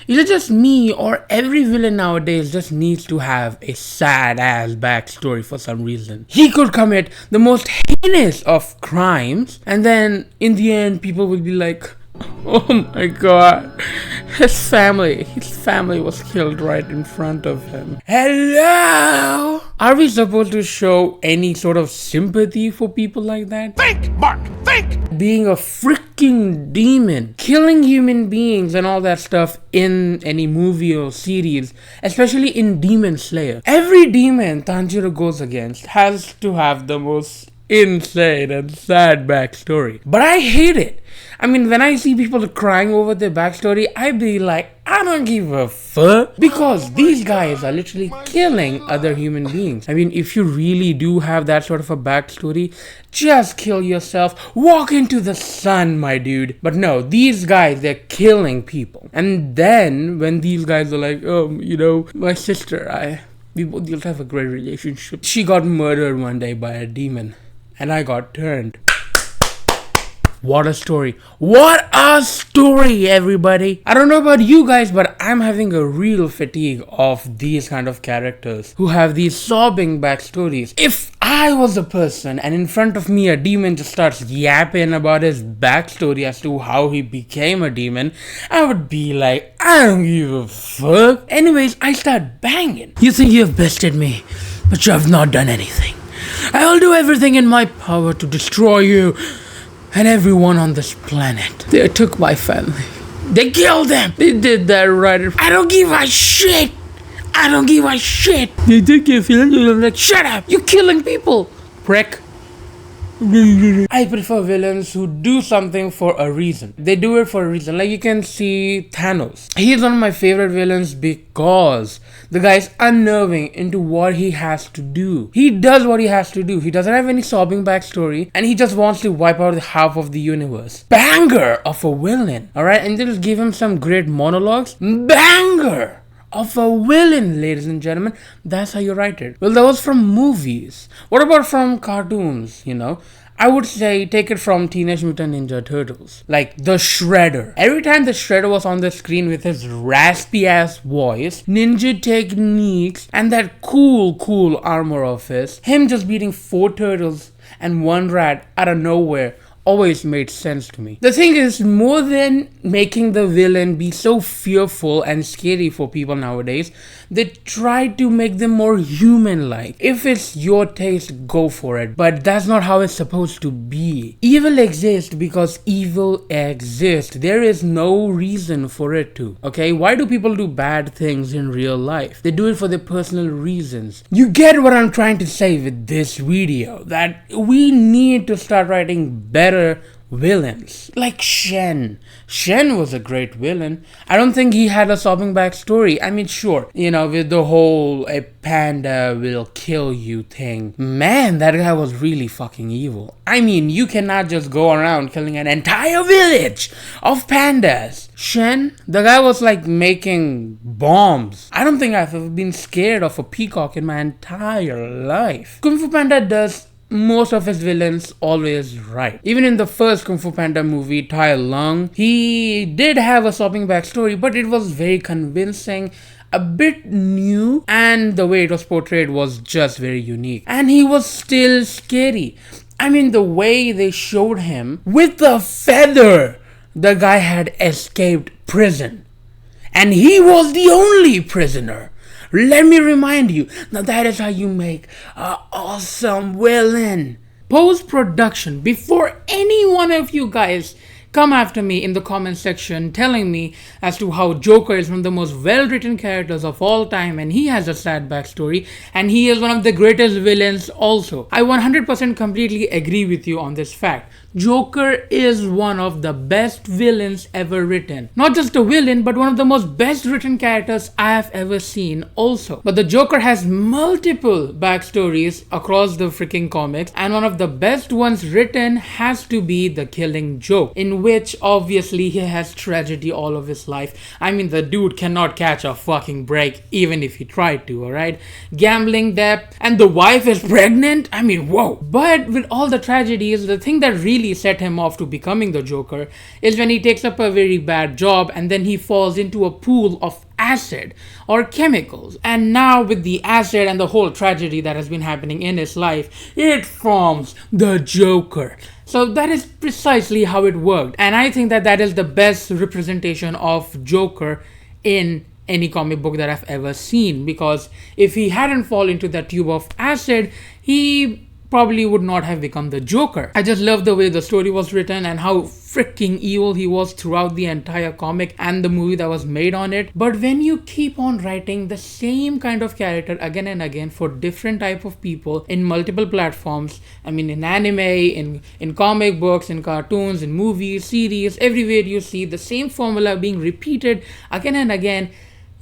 Is it just me, or every villain nowadays just needs to have a sad ass backstory for some reason? He could commit the most heinous of crimes, and then in the end people will be like, oh my god, his family was killed right in front of him. Hello? Are we supposed to show any sort of sympathy for people like that? Think, Mark, think! Being a freaking demon, killing human beings and all that stuff in any movie or series, especially in Demon Slayer. Every demon Tanjiro goes against has to have the most insane and sad backstory. But I hate it. I mean, when I see people crying over their backstory, I be like, I don't give a fuck. Because these guys are literally killing other human beings. I mean, if you really do have that sort of a backstory, just kill yourself. Walk into the sun, my dude. But no, these guys, they're killing people. And then, when these guys are like, my sister, we both used to have a great relationship. She got murdered one day by a demon. And I got turned. What a story. What a story, everybody. I don't know about you guys, but I'm having a real fatigue of these kind of characters who have these sobbing backstories. If I was a person and in front of me a demon just starts yapping about his backstory as to how he became a demon, I would be like, I don't give a fuck. Anyways, I start banging. You think you've bested me, but you have not done anything. I will do everything in my power to destroy you and everyone on this planet. They took my family. They killed them. They did that right. I don't give a shit. I don't give a shit. They took your family. I'm like, shut up. You're killing people. Prick. I prefer villains who do something for a reason. They do it for a reason. Like you can see Thanos. He's one of my favorite villains because the guy's unnerving into what he has to do. He does what he has to do. He doesn't have any sobbing backstory and he just wants to wipe out half of the universe. Banger of a villain. Alright, and just give him some great monologues. Banger of a villain, ladies and gentlemen. That's how you write it. Well, that was from movies. What about from cartoons, I would say take it from Teenage Mutant Ninja Turtles. Like the Shredder. Every time the Shredder was on the screen with his raspy ass voice, ninja techniques, and that cool armor of his, him just beating 4 turtles and 1 rat out of nowhere always made sense to me. The thing is, more than making the villain be so fearful and scary for people nowadays, they try to make them more human-like. If it's your taste, go for it. But that's not how it's supposed to be. Evil exists because evil exists. There is no reason for it to. Okay? Why do people do bad things in real life? They do it for their personal reasons. You get what I'm trying to say with this video. That we need to start writing better villains. Like Shen. Shen was a great villain. I don't think he had a sobbing backstory. I mean, sure, with the whole a panda will kill you thing. Man, that guy was really fucking evil. I mean, you cannot just go around killing an entire village of pandas. Shen, the guy was like making bombs. I don't think I've ever been scared of a peacock in my entire life. Kung Fu Panda does most of his villains always right. Even in the first Kung Fu Panda movie, Tai Lung, he did have a sobbing backstory, but it was very convincing, a bit new, and the way it was portrayed was just very unique. And he was still scary. I mean, the way they showed him with the feather, the guy had escaped prison. And he was the only prisoner. Let me remind you, now that is how you make an awesome villain. Post-production, before any one of you guys come after me in the comment section telling me as to how Joker is one of the most well-written characters of all time and he has a sad backstory and he is one of the greatest villains also. I 100% completely agree with you on this fact. Joker is one of the best villains ever written. Not just a villain, but one of the most best written characters I have ever seen also. But the Joker has multiple backstories across the freaking comics, and one of the best ones written has to be The Killing Joke, in which obviously he has tragedy all of his life. I mean, the dude cannot catch a fucking break even if he tried to, alright? Gambling debt, and the wife is pregnant? I mean, whoa. But with all the tragedies, the thing that really really set him off to becoming the Joker is when he takes up a very bad job and then he falls into a pool of acid or chemicals. And now with the acid and the whole tragedy that has been happening in his life, it forms the Joker. So that is precisely how it worked. And I think that that is the best representation of Joker in any comic book that I've ever seen, because if he hadn't fallen into that tube of acid, he probably would not have become the Joker. I just love the way the story was written and how freaking evil he was throughout the entire comic and the movie that was made on it. But when you keep on writing the same kind of character again and again for different type of people in multiple platforms, I mean in anime, in comic books, in cartoons, in movies, series, everywhere you see the same formula being repeated again and again,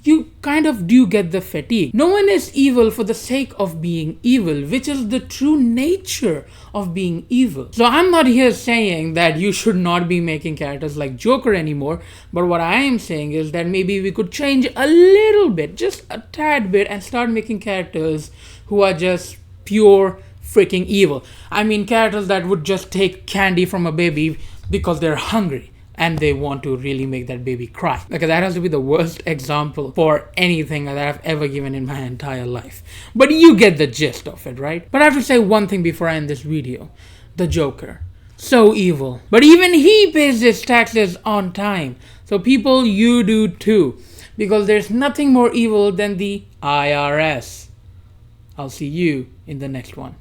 you kind of do get the fatigue. No one is evil for the sake of being evil, which is the true nature of being evil. So I'm not here saying that you should not be making characters like Joker anymore, but what I am saying is that maybe we could change a little bit, just a tad bit, and start making characters who are just pure freaking evil. I mean, characters that would just take candy from a baby because they're hungry and they want to really make that baby cry. Because that has to be the worst example for anything that I've ever given in my entire life. But you get the gist of it, right? But I have to say one thing before I end this video. The Joker. So evil. But even he pays his taxes on time. So people, you do too. Because there's nothing more evil than the IRS. I'll see you in the next one.